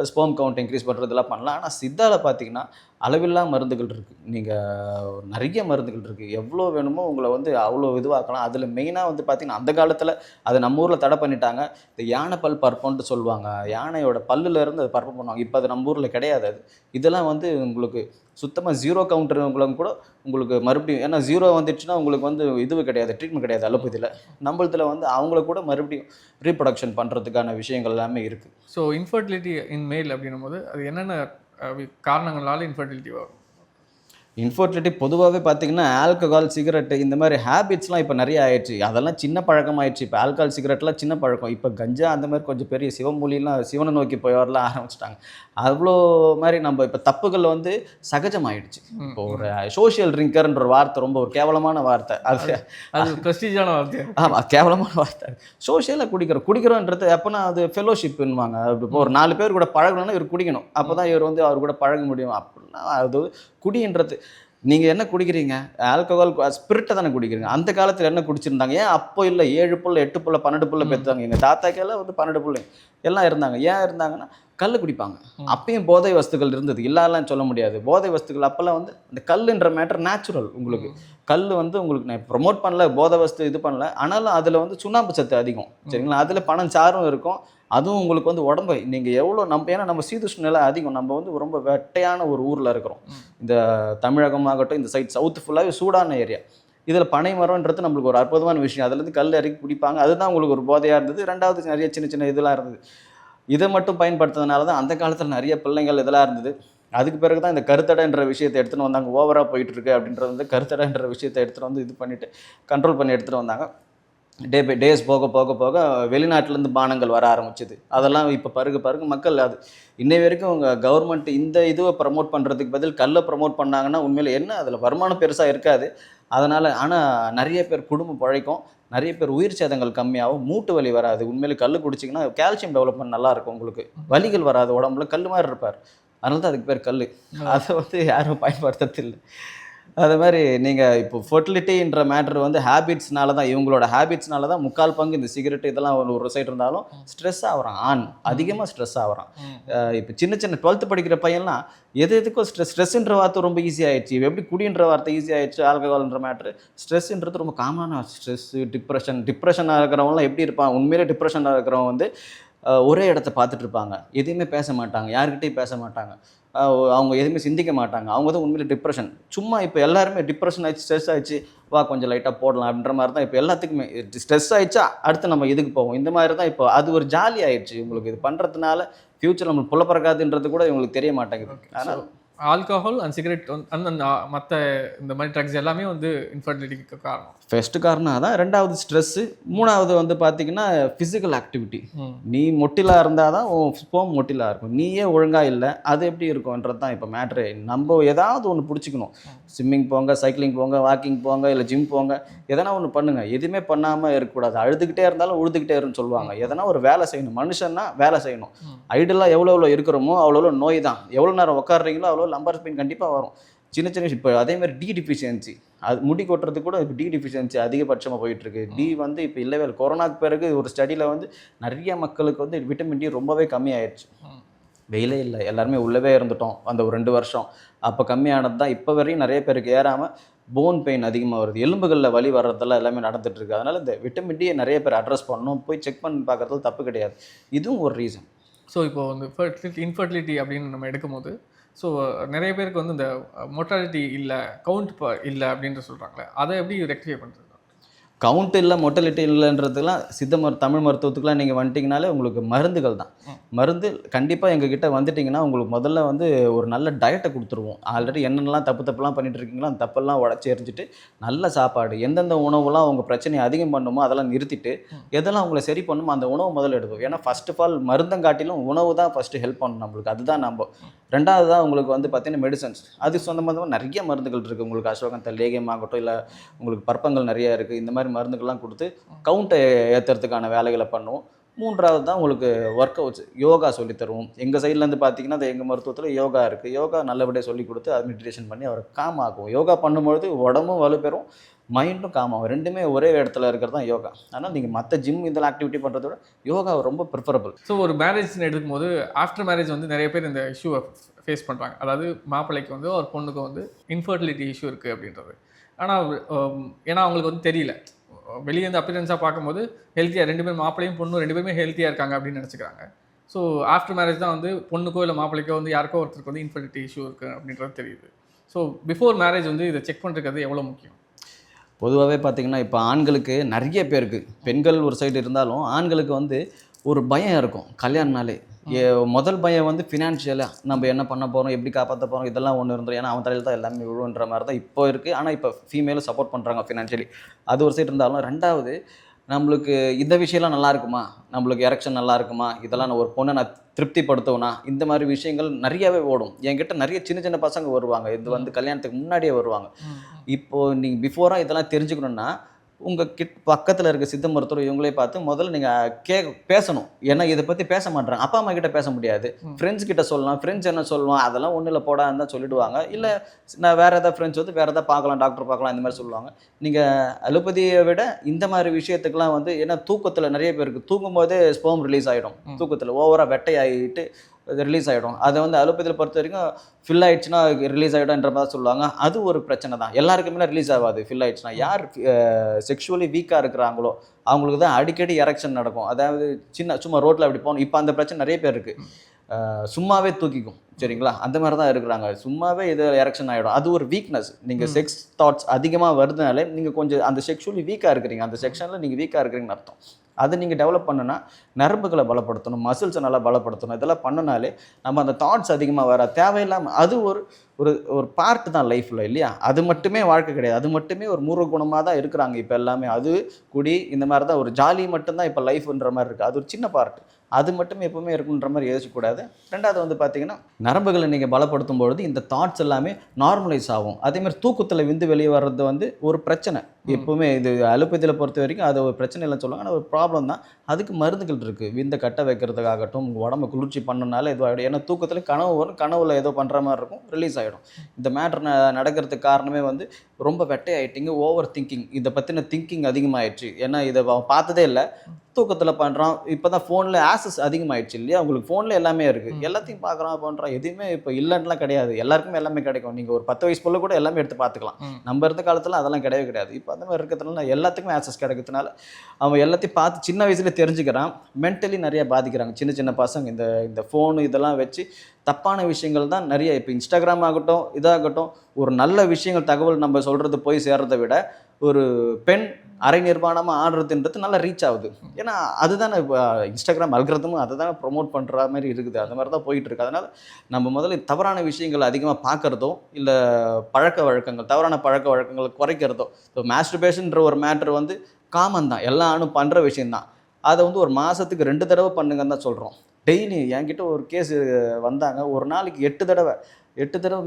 ஸ்பெர்ம் கவுண்ட் இன்க்ரீஸ் பண்ணுறதெல்லாம் பண்ணலாம். ஆனால் சித்தால பார்த்தீங்கன்னா அளவில்லா மருந்துகள் இருக்குது. நீங்கள் நிறைய மருந்துகள் இருக்குது. எவ்வளோ வேணுமோ உங்களை வந்து அவ்வளோ இதுவாக்கலாம். அதில் மெயினாக வந்து பார்த்தீங்கன்னா அந்த காலத்தில் அதை நம்ம ஊரில் தடை பண்ணிட்டாங்க. இந்த யானை பல் பற்பம்ன்ட்டு சொல்லுவாங்க. யானையோட பல்லுலேருந்து அது பற்பம் பண்ணுவாங்க. இப்போ அது நம்ம ஊரில் கிடையாது அது. இதெல்லாம் வந்து உங்களுக்கு சுத்தமாக ஜீரோ கவுண்டருங்களும் கூட உங்களுக்கு மறுபடியும் ஏன்னா ஜீரோ வந்துடுச்சுன்னா உங்களுக்கு வந்து இது கிடையாது, ட்ரீட்மெண்ட் கிடையாது அலோபதியில். நம்மளதுல வந்து அவங்கள கூட மறுபடியும் ரீப்ரொடக்ஷன் பண்ணுறதுக்கான விஷயங்கள் எல்லாமே இருக்குது. ஸோ இன்ஃபர்டிலிட்டி இன் மேல் அப்படின்னும்போது அது என்னென்ன காரணங்களால இன்ஃபர்டிலிட்டி வரும்? இன்ஃபர்டிலிட்டி பொதுவாகவே பார்த்தீங்கன்னா, ஆல்கஹால், சிகரெட்டு இந்த மாதிரி ஹேபிட்ஸ்லாம் இப்போ நெறைய ஆயிடுச்சு. அதெல்லாம் சின்ன பழக்கமாயிடுச்சு. இப்போ ஆல்கஹால், சிகரெட்லாம் சின்ன பழக்கம். இப்போ கஞ்சா அந்த மாதிரி கொஞ்சம் பெரிய சிவமூலிலாம் சிவனை நோக்கி போய் வரலாம் ஆரம்பிச்சுட்டாங்க. அவ்வளோ மாரி நம்ம இப்போ தப்புகள் வந்து சகஜமாயிடுச்சு. இப்போ ஒரு சோஷியல் ட்ரிங்கர்ன்ற ஒரு வார்த்தை ரொம்ப ஒரு கேவலமான வார்த்தை. அது ப்ரெஸ்டீஜான வார்த்தை. ஆமா கேவலமான வார்த்தை. சோஷியலா குடிக்கிறோன்றது அப்போனா அது ஃபெலோஷிப்னுவாங்க. இப்போ ஒரு 4 பேர் கூட பழகணும்னா இவர் குடிக்கணும். அப்பதான் இவர் வந்து அவர் கூட பழக முடியும். அப்படின்னா அது குடின்றது நீங்க என்ன குடிக்கிறீங்க? ஆல்கஹால் ஸ்பிரிட்ட தானே குடிக்கிறீங்க. அந்த காலத்துல என்ன குடிச்சிருந்தாங்க? ஏன் அப்போ இல்ல 7 புள்ள, 8 புள்ள, 12 புள்ள பெத்தாங்க. எங்க தாத்தாக்கெல்லாம் வந்து 12 புள்ளைங்க எல்லாம் இருந்தாங்க. ஏன் இருந்தாங்கன்னா கள்ளு குடிப்பாங்க. அப்பயும் போதை வஸ்துக்கள் இருந்தது. இல்லலாம் சொல்ல முடியாது. போதை வஸ்துக்கள் அப்பெல்லாம் வந்து அந்த கல்லுன்ற மேட்டர் நேச்சுரல் உங்களுக்கு. கல்லு வந்து உங்களுக்கு நான் ப்ரொமோட் பண்ணல, போதை வஸ்து இது பண்ணல. ஆனாலும் அதுல வந்து சுண்ணாம்பு சத்து அதிகம். சரிங்களா? அதுல பனஞ்சாறும் இருக்கும். அதுவும் உங்களுக்கு வந்து உடம்பை நீங்க எவ்வளோ ஏன்னா நம்ம சீதோஷ்ண நிலை அதிகம். நம்ம வந்து ரொம்ப வெட்டையான ஒரு ஊர்ல இருக்கிறோம். இந்த தமிழகமாகட்டும் இந்த சைட் சவுத் ஃபுல்லாவே சூடான ஏரியா. இதில் பனை மரம்ன்றது நம்மளுக்கு ஒரு அற்புதமான விஷயம். அதுலேருந்து கல் இறக்கி குடிப்பாங்க. அதுதான் உங்களுக்கு ஒரு போதையாக இருந்தது. 2வது நிறைய சின்ன சின்ன இதெல்லாம் இருந்தது. இதை மட்டும் பயன்படுத்துறதுனால தான் அந்த காலத்தில் நிறைய பிள்ளைங்கள் இதெல்லாம் இருந்தது. அதுக்கு பிறகு தான் இந்த கருத்தடைன்ற விஷயத்தை எடுத்துகிட்டு வந்தாங்க. ஓவராக போயிட்டு இருக்கு அப்படின்றது வந்து கருத்தடைன்ற விஷயத்தை எடுத்துகிட்டு வந்து இது பண்ணிட்டு கண்ட்ரோல் பண்ணி எடுத்துகிட்டு வந்தாங்க. டேஸ் போக போக போக வெளிநாட்டிலேருந்து பானங்கள் வர ஆரம்பிச்சுது. அதெல்லாம் இப்போ பருக பருக மக்கள் அது இன்னை வரைக்கும் அவங்க கவர்மெண்ட் இந்த இதுவை ப்ரமோட் பண்ணுறதுக்கு பதில் கல்லை ப்ரமோட் பண்ணாங்கன்னா உண்மையில என்ன அதில் வருமானம் பெருசாக இருக்காது. அதனால் ஆனால் நிறைய பேர் குடும்பம் பிழைக்கும், நிறைய பேர் உயிர் சேதங்கள் கம்மியாகும், மூட்டு வலி வராது. உண்மையிலே கல் குடிச்சிங்கன்னா கால்சியம் டெவலப்மெண்ட் நல்லாயிருக்கும், உங்களுக்கு வலிகள் வராது, உடம்புல கல் மாதிரி இருப்பார். அதனால தான் அதுக்கு பேர் கல். அதை வந்து யாரும் பயன்படுத்துறதில்லை. அது மாதிரி நீங்கள் இப்போ ஃபெர்டிலிட்டின்ற மேட்ரு வந்து ஹேபிட்ஸ்னால தான், இவங்களோட ஹேபிட்ஸ்னால தான் முக்கால் பங்கு இந்த சிகரெட் இதெல்லாம் ஒரு சைடு இருந்தாலும் ஸ்ட்ரெஸ் ஆகிறான். அதிகமாக ஸ்ட்ரெஸ் ஆகிறான். இப்போ சின்ன சின்ன 12th படிக்கிற பையன்லாம் எதுக்கும் ஸ்ட்ரெஸ்ன்ற வார்த்தை ரொம்ப ஈஸி ஆயிடுச்சு. எப்படி குடின்ற வார்த்தை ஈஸி ஆயிடுச்சு, ஆல்கஹால்ன்ற மேட்ரு. ஸ்ட்ரெஸ்ன்றது ரொம்ப காமனான ஸ்ட்ரெஸ்ஸு, டிப்ரெஷனாக இருக்கிறவங்களாம் எப்படி இருப்பான், உண்மையிலே டிப்ரெஷனாக இருக்கிறவங்க வந்து ஒரே இடத்த பார்த்துட்டு இருப்பாங்க, எதையுமே பேச மாட்டாங்க, யார்கிட்டையும் பேச மாட்டாங்க, அவங்க எதுவுமே சிந்திக்க மாட்டாங்க. அவங்க தான் உண்மையிலே டிப்ரெஷன். சும்மா இப்போ எல்லாருமே டிப்ரெஷன் ஆயிடுச்சு, ஸ்ட்ரெஸ் ஆயிடுச்சு, வா கொஞ்சம் லைட்டாக போடலாம் அப்படின்ற மாதிரி தான் இப்போ எல்லாத்துக்குமே. ஸ்ட்ரெஸ் ஆயிடுச்சா அடுத்து நம்ம இதுக்கு போவோம், இந்த மாதிரி தான் இப்போ. அது ஒரு ஜாலி ஆயிடுச்சு உங்களுக்கு. இது பண்ணுறதுனால ஃப்யூச்சர் நம்மளுக்கு புள்ள பிறக்காதுன்றது கூட இவங்களுக்கு தெரிய மாட்டேங்குது. ஆனால் ஆல்கஹால் அண்ட் சிகரெட் அந்த மற்ற இந்த மாதிரி ட்ரக்ஸ் எல்லாமே வந்து இன்ஃபர்டிலிட்டிக்கு காரணம். ஃபர்ஸ்ட் காரணம் அதான். ரெண்டாவது ஸ்ட்ரெஸ்ஸு. மூணாவது வந்து பார்த்தீங்கன்னா ஃபிசிக்கல் ஆக்டிவிட்டி. நீ மொட்டிலாக இருந்தால் தான் உன் ஸ்போம் மொட்டிலாக இருக்கும். நீயே ஒழுங்காக இல்லை, அது எப்படி இருக்கும்ன்றது தான் இப்போ மேட்ரு. நம்ம ஏதாவது ஒன்று பிடிச்சிக்கணும். ஸ்விம்மிங் போங்க, சைக்கிளிங் போங்க, வாக்கிங் போங்க, இல்லை ஜிம் போங்க, எதனா ஒன்று பண்ணுங்கள். எதுவுமே பண்ணாமல் இருக்கக்கூடாது. அழுதுகிட்டே இருந்தாலும் உழுதுகிட்டே இருன்னு சொல்லுவாங்க. எதனா ஒரு வேலை செய்யணும். மனுஷன்னா வேலை செய்யணும். ஐடலாக எவ்வளோ இருக்கிறோமோ அவ்வளோ நோய் தான். எவ்வளோ நேரம் உட்காடுறீங்களோ அவ்வளோ லம்பர் ஸ்பெயின் கண்டிப்பாக வரும். சின்ன சின்ன இப்போ அதேமாதிரி டி டிஃபிஷியன்சி, அது முடி கொட்டுறதுக்கு கூட இப்போ டி டிஃபிஷியன்சி அதிகபட்சமாக போயிட்டுருக்கு. டி வந்து இப்போ இல்லவே இல்லை. கொரோனாக்கு பிறகு ஒரு ஸ்டடியில் வந்து நிறைய மக்களுக்கு வந்து விட்டமின் டி ரொம்பவே கம்மியாயிடுச்சு. வெயிலே இல்லை, எல்லாருமே உள்ளவே இருந்துட்டோம் அந்த ஒரு 2 வருஷம். அப்போ கம்மியானது தான் இப்போ வரையும் நிறைய பேருக்கு ஏறாமல் போன் பெயின் அதிகமாக வருது, எலும்புகளில் வலி வர்றதெல்லாம் எல்லாமே நடந்துட்டுருக்கு. அதனால் இந்த விட்டமின் டியை நிறைய பேர் அட்ரஸ் பண்ணணும், போய் செக் பண்ணி பார்க்குறதுல தப்பு கிடையாது. இதுவும் ஒரு ரீசன். ஸோ இப்போ வந்து இன்ஃபர்டிலிட்டி அப்படின்னு நம்ம எடுக்கும்போது, ஸோ நிறைய பேருக்கு வந்து இந்த மொர்டாலிட்டி இல்லை, கவுண்ட் இல்லை அப்படின்ட்டு சொல்கிறாங்களே, அதை எப்படி ரெக்டிஃபை பண்ணுறது? கவுண்ட் இல்லை, மொர்டாலிட்டி இல்லைன்றதுக்கெலாம் தமிழ் மருத்துவத்துக்குலாம் நீங்கள் வந்துட்டிங்கனாலே உங்களுக்கு மருந்துகள் தான். மருந்து கண்டிப்பாக எங்ககிட்ட வந்துட்டிங்கன்னா உங்களுக்கு முதல்ல வந்து ஒரு நல்ல டயட்டை கொடுத்துருவோம். ஆல்ரெடி என்னென்னலாம் தப்புலாம் பண்ணிட்டு இருக்கீங்களோ அந்த தப்பெல்லாம் உடச்சி எரிஞ்சிட்டு நல்ல சாப்பாடு, எந்தெந்த உணவுலாம் உங்கள் பிரச்சனையை அதிகம் பண்ணுமோ அதெல்லாம் நிறுத்திட்டு எதெல்லாம் உங்களை சரி பண்ணுமோ அந்த உணவு முதல்ல எடுக்கும். ஏன்னா ஃபர்ஸ்ட் ஆஃப் ஆல் மருந்தங்காட்டிலும் உணவு தான் ஃபஸ்ட்டு ஹெல்ப் பண்ணணும் நம்மளுக்கு. அதுதான் நம்ம. ரெண்டாவது தான் உங்களுக்கு வந்து பார்த்தீங்கன்னா மெடிசன்ஸ். அது சொந்தமாக நிறைய மருந்துகள் இருக்குது. உங்களுக்கு அசோகந்த லேகியம் ஆகட்டும், இல்லை உங்களுக்கு பற்பங்கள் நிறையா இருக்குது. இந்த மாதிரி மருந்துகள்லாம் கொடுத்து கவுண்ட்டை ஏற்றுறதுக்கான வேலைகளை பண்ணுவோம். மூன்றாவது தான் உங்களுக்கு ஒர்க் அவுட்ஸ், யோகா சொல்லி தருவோம். எங்கள் சைட்லேருந்து பார்த்தீங்கன்னா அது எங்கள் மருத்துவத்தில் யோகா இருக்குது. யோகா நல்லபடியாக சொல்லி கொடுத்து அது மெடிடேஷன் பண்ணி அவரை காம் ஆகும். யோகா பண்ணும்பொழுது உடம்பும் வலுப்பெறும், மைண்டும் காம் ஆகும். ரெண்டுமே ஒரே இடத்துல இருக்கிறது தான் யோகா. ஆனால் நீங்கள் மற்ற ஜிம் இதெல்லாம் ஆக்டிவிட்டி பண்ணுறத விட யோகா ரொம்ப ப்ரிஃபரபிள். ஸோ ஒரு மேரேஜ்னு எடுக்கும்போது ஆஃப்டர் மேரேஜ் வந்து நிறைய பேர் இந்த இஷ்யூவை ஃபேஸ் பண்ணுறாங்க. அதாவது மாப்பிள்ளைக்கு வந்து ஒரு பொண்ணுக்கு வந்து இன்ஃபர்டிலிட்டி இஷ்யூ இருக்குது அப்படின்றது. ஆனால் ஏன்னா அவங்களுக்கு வந்து தெரியல, வெளியே இந்த அப்பியரன்ஸாக பார்க்கும்போது ஹெல்த்தியாக 2 பேரும், மாப்பிள்ளையும் பொண்ணும் 2 பேருமே ஹெல்த்தியாக இருக்காங்க அப்படின்னு நினச்சிக்கிறாங்க. ஸோ ஆஃப்டர் மேரேஜ் தான் வந்து பொண்ணுக்கோ இல்லை மாப்பிள்ளைக்கோ வந்து யாருக்கோ ஒருத்தருக்கு வந்து இன்ஃபர்டிலிட்டி இஷ்யூ இருக்குது அப்படின்றது தெரியுது. ஸோ பிஃபோர் மேரேஜ் வந்து இதை செக் பண்ணுறது எவ்வளோ முக்கியம்? பொதுவாகவே பார்த்திங்கன்னா இப்போ ஆண்களுக்கு நிறைய பேருக்கு, பெண்கள் ஒரு சைடு இருந்தாலும் ஆண்களுக்கு வந்து ஒரு பயம் இருக்கும் கல்யாணம்னாலே. முதல் பயம் வந்து ஃபினான்ஷியலாக நம்ம என்ன பண்ண போகிறோம், எப்படி காப்பாற்ற போகிறோம், இதெல்லாம் ஒன்று இருந்துடும். ஏன்னா அவன் தலையில் தான் எல்லாமே விழுன்ற மாதிரி தான் இப்போ இருக்குது. ஆனால் இப்போ ஃபீமேலும் சப்போர்ட் பண்ணுறாங்க ஃபினான்ஷியலி. அது ஒரு சைடு இருந்தாலும் ரெண்டாவது நம்மளுக்கு இந்த விஷயம்லாம் நல்லா இருக்குமா, நம்மளுக்கு எரெக்ஷன் நல்லா இருக்குமா, இதெல்லாம் நான் ஒரு பொண்ணை நான் திருப்திப்படுத்துவேனா, இந்த மாதிரி விஷயங்கள் நிறையாவே ஓடும். என்கிட்ட நிறைய சின்ன சின்ன பசங்க வருவாங்க, இது வந்து கல்யாணத்துக்கு முன்னாடியே வருவாங்க. இப்போது நீங்கள் பிஃபோராக இதெல்லாம் தெரிஞ்சுக்கணுன்னா உங்கள் பக்கத்தில் இருக்க சித்த மருத்துவர் இவங்களே பார்த்து முதல்ல நீங்கள் பேசணும். ஏன்னா இதை பற்றி பேச மாட்டாங்க. அப்பா அம்மா கிட்ட பேச முடியாது, ஃப்ரெண்ட்ஸ் கிட்ட சொல்லலாம். ஃப்ரெண்ட்ஸ் என்ன சொல்லுவான், அதெல்லாம் ஒன்றும் இல்லை போடா இருந்தால் சொல்லிவிடுவாங்க. இல்லை நான் வேறு ஏதாவது ஃப்ரெண்ட்ஸ் வந்து வேறு எதாவது பார்க்கலாம், டாக்டர் பார்க்கலாம், இந்த மாதிரி சொல்லுவாங்க. நீங்கள் அலோபதியை விட இந்த மாதிரி விஷயத்துக்கெலாம் வந்து, ஏன்னா தூக்கத்தில் நிறைய பேருக்கு தூங்கும்போதே ஸ்பெர்ம் ரிலீஸ் ஆகிடும். தூக்கத்தில் ஓவராக வெட்டை ஆகிட்டு ரிலீஸ் ஆகிடும். அதை வந்து அலோபதியில் பொறுத்த வரைக்கும் ஃபில் ஆகிடுச்சுன்னா ரிலீஸ் ஆகிடும்ன்ற மாதிரி சொல்லுவாங்க. அது ஒரு பிரச்சனை தான். எல்லாருக்குமே ரிலீஸ் ஆகாது. ஃபில் ஆகிடுச்சுன்னா யார் செக்ஷுவலி வீக்காக இருக்கிறாங்களோ அவங்களுக்கு தான் அடிக்கடி எரெக்ஷன் நடக்கும். அதாவது சும்மா ரோட்டில் அப்படி போகணும். இப்போ அந்த பிரச்சனை நிறைய பேர் இருக்குது. சும்மாவே தூக்கிக்கும். சரிங்களா? அந்த மாதிரி தான் இருக்கிறாங்க. சும்மாவே இது எரெக்ஷன் ஆகிடும். அது ஒரு வீக்னஸ். நீங்கள் செக்ஸ் தாட்ஸ் அதிகமாக வருதுனாலே நீங்கள் கொஞ்சம் அந்த செக்ஷுவலி வீக்காக இருக்கிறீங்க. அந்த செக்ஷனில் நீங்கள் வீக்காக இருக்கிறீங்கன்னு அர்த்தம். அதை நீங்கள் டெவலப் பண்ணுனா நரம்புகளை பலப்படுத்தணும், மசில்ஸை நல்லா பலப்படுத்தணும். இதெல்லாம் பண்ணுனாலே நம்ம அந்த தாட்ஸ் அதிகமாக வர தேவையில்லாமல் அது ஒரு ஒரு ஒரு பார்ட் தான் லைஃப்பில், இல்லையா? அது மட்டுமே வாழ்க்கை கிடையாது. அது மட்டுமே ஒரு மூர்க்க குணமாக தான் இருக்கிறாங்க இப்போ எல்லாமே. அது குடி இந்த மாதிரி தான் ஒரு ஜாலி மட்டும்தான் இப்போ லைஃப்ன்ற மாதிரி இருக்குது. அது ஒரு சின்ன பார்ட். அது மட்டுமே எப்பவுமே இருக்குன்ற மாதிரி யோசிக்கக்கூடாது. ரெண்டாவது வந்து பார்த்தீங்கன்னா, நரம்புகளை நீங்கள் பலப்படுத்தும் பொழுது இந்த தாட்ஸ் எல்லாமே நார்மலைஸ் ஆகும். அதேமாதிரி தூக்கத்தில் விந்து வெளியே வர்றது வந்து ஒரு பிரச்சனை. எப்பவுமே இது அலோபதியில் பொறுத்த வரைக்கும் அது ஒரு பிரச்சனை இல்லைன்னு சொல்லுவாங்க. ஆனால் ஒரு ப்ராப்ளம் தான். அதுக்கு மருந்துகள் இருக்குது. விந்தை கட்ட வைக்கிறதுக்காகட்டும், உங்கள் உடம்பு குளிர்ச்சி பண்ணனால இதுவாகிடும். ஏன்னா தூக்கத்தில் கனவு வரும், கனவுல ஏதோ பண்ணுற மாதிரி இருக்கும், ரிலீஸ் ஆகிடும். இந்த மேட்ரு நடக்கிறதுக்கு காரணமே வந்து ரொம்ப வெட்டை ஆகிட்டிங்க, ஓவர் திங்கிங். இதை பற்றின திங்கிங் அதிகமாகிடுச்சு. ஏன்னா இதை பார்த்ததே இல்லை, தூக்கத்தில் பண்ணுறான். இப்போ தான் ஃபோனில் ஆக்சஸ் அதிகமாகிடுச்சு, இல்லையா? உங்களுக்கு ஃபோனில் எல்லாமே இருக்குது. எல்லாத்தையும் பார்க்குறான், பண்ணுறான். எதுவுமே இப்போ இல்லைன்னுலாம் கிடையாது. எல்லாருக்குமே எல்லாமே கிடைக்கும். நீங்கள் ஒரு 10 வயசு பொண்ணு கூட எல்லாமே எடுத்து பார்த்துக்கலாம். நம்ம இருந்த காலத்தில் அதெல்லாம் கிடையவே கிடையாது. இப்போ அந்த மாதிரி இருக்கிறதுனால எல்லாத்துக்குமே ஆக்சஸ் கிடைக்கிறதுனால அவன் எல்லாத்தையும் பார்த்து சின்ன வயசுலேயே தெரிஞ்சுக்கிறான். மென்டலி நிறைய பாதிக்கிறாங்க சின்ன சின்ன பசங்க. இந்த ஃபோனு இதெல்லாம் வச்சு தப்பான விஷயங்கள் தான் நிறைய. இப்போ இன்ஸ்டாகிராம் ஆகட்டும், இதாகட்டும், ஒரு நல்ல விஷயங்கள் தகவல் நம்ம சொல்கிறது போய் சேர்றதை விட ஒரு பெண் அரை நிர்வாணமாக ஆடுறதுன்றது நல்லா ரீச் ஆகுது. ஏன்னா அதுதானே இப்போ இன்ஸ்டாகிராம் அல்கரிதமும் அதை தானே ப்ரொமோட் பண்ணுற மாதிரி இருக்குது. அந்த மாதிரி தான் போயிட்டுருக்கு. அதனால் நம்ம முதல்ல தவறான விஷயங்கள் அதிகமாக பார்க்குறதோ, இல்லை பழக்க வழக்கங்கள், தவறான பழக்க வழக்கங்களை குறைக்கிறதோ. இப்போ மாஸ்டர்பேஷன்ற ஒரு மேட்ரு வந்து காமன் தான், எல்லா ஆணும் பண்ணுற விஷயந்தான். அதை வந்து ஒரு மாதத்துக்கு 2 தடவை பண்ணுங்கன்னு தான் சொல்கிறோம். டெய்லி என்கிட்ட ஒரு கேஸ் வந்தாங்க, ஒரு நாளைக்கு 8 தடவை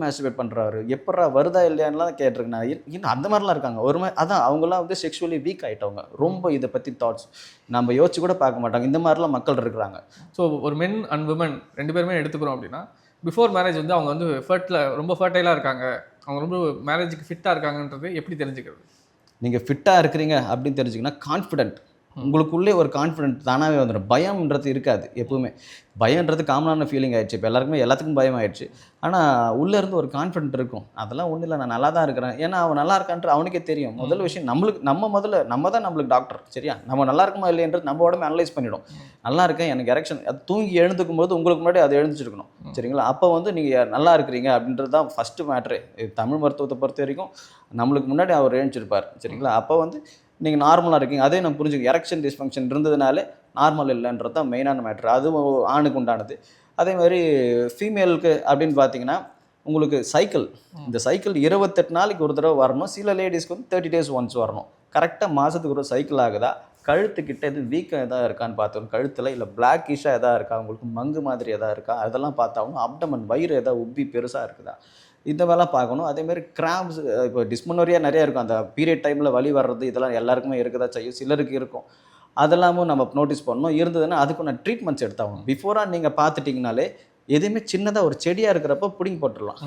மாஸ்டர்பேட் பண்ணுறாரு. எப்பட்றா வருதா இல்லையான்லாம் கேட்டிருக்கேன் நான். இன்னும் அந்த மாதிரிலாம் இருக்காங்க. ஒரு மாதிரி அதான் அவங்களாம் வந்து செக்ஷுவலி வீக் ஆகிட்டவங்க. ரொம்ப இதை பற்றி தாட்ஸ் நம்ம யோசிச்சு கூட பார்க்க மாட்டாங்க. இந்த மாதிரிலாம் மக்கள் இருக்கிறாங்க. ஸோ ஒரு மென் அண்ட் விமன் 2 பேருமே எடுத்துக்கிறோம் அப்படின்னா, பிஃபோர் மேரேஜ் வந்து அவங்க வந்து ரொம்ப ஃபர்டைலாக இருக்காங்க, அவங்க ரொம்ப மேரேஜுக்கு ஃபிட்டாக இருக்காங்கன்றது எப்படி தெரிஞ்சுக்கிறது? நீங்கள் ஃபிட்டாக இருக்கிறீங்க அப்படின்னு தெரிஞ்சுக்கினா கான்ஃபிடென்ட். உங்களுக்குள்ளே ஒரு கான்ஃபிடென்ட் தானாகவே வந்துடும். பயம்ன்றது இருக்காது எப்பவுமே. பயம்ன்றது காமனான ஃபீலிங் ஆகிடுச்சு. இப்போ எல்லாத்துக்கும் பயம் ஆகிடுச்சு. ஆனால் உள்ளேருந்து ஒரு கான்ஃபிடென்ட் இருக்கும். அதெல்லாம் ஒன்றும் இல்லை, நான் நல்லா தான் இருக்கிறேன். ஏன்னா அவன் நல்லா இருக்கான்ட்டு அவனுக்கே தெரியும். முதல் விஷயம் நம்ம தான் நம்மளுக்கு டாக்டர், சரியா? நம்ம நல்லா இருக்குமா இல்லைன்றது நம்ம உடம்பு அனலைஸ் பண்ணிவிடும். நல்லா இருக்கேன், எனக்கு எரெக்ஷன், அது தூங்கி எழுந்துக்கும் போது உங்களுக்கு முன்னாடி அது எழுந்துச்சிருக்கணும், சரிங்களா? அப்போ வந்து நீங்கள் நல்லா இருக்கிறீங்க அப்படின்றது தான் ஃபஸ்ட்டு மேட்ரு. தமிழ் மருத்துவத்தை பொறுத்த வரைக்கும் நம்மளுக்கு முன்னாடி அவர் எழுந்திருப்பார், சரிங்களா? அப்போ வந்து நீங்கள் நார்மலாக இருக்கீங்க. அதே நம்ம புரிஞ்சுக்க, எரெக்ஷன் டிஸ்ஃபங்க்ஷன் இருந்ததுனாலே நார்மல் இல்லைன்றது தான் மெயினான மேட்ரு. அதுவும் ஆணுக்கு உண்டானது. அதே மாதிரி ஃபீமேலுக்கு அப்படின்னு பார்த்தீங்கன்னா, உங்களுக்கு இந்த சைக்கிள் 28 நாளைக்கு ஒரு தடவை வரணும். சில லேடிஸ்க்கு வந்து 30 days ஒன்ஸ் வரணும். கரெக்டாக மாதத்துக்கு ஒரு சைக்கிள் ஆகுதா? கழுத்துக்கிட்ட எதுவும் வீக்கம் எதாவது இருக்கான்னு பார்த்தோம். கழுத்தில் இல்லை பிளாக்கிஷாக எதாவது இருக்கா, உங்களுக்கு மங்கு மாதிரி எதாவது இருக்கா, அதெல்லாம் பார்த்தாகணும். அப்டமன் வயிறு எதாவது உப்பி பெருசாக இருக்குதா, இந்த மாதிரிலாம் பார்க்கணும். அதேமாதிரி கிராம்ஸ், இப்போ டிஸ்மனோரியா நிறையா இருக்கும். அந்த பீரியட் டைமில் வலி வர்றது இதெல்லாம் எல்லாருக்குமே இருக்குதா செய்யும், சிலருக்கு இருக்கும். அதெல்லாமும் நம்ம நோட்டீஸ் பண்ணணும். இருந்ததுன்னா அதுக்கு நான் ட்ரீட்மெண்ட்ஸ் எடுத்தாகணும். பிஃபோராக நீங்கள் பார்த்துட்டிங்கனாலே எதுவுமே சின்னதாக ஒரு செடியாக இருக்கிறப்ப பிடிங்கி போட்டுடலாம்.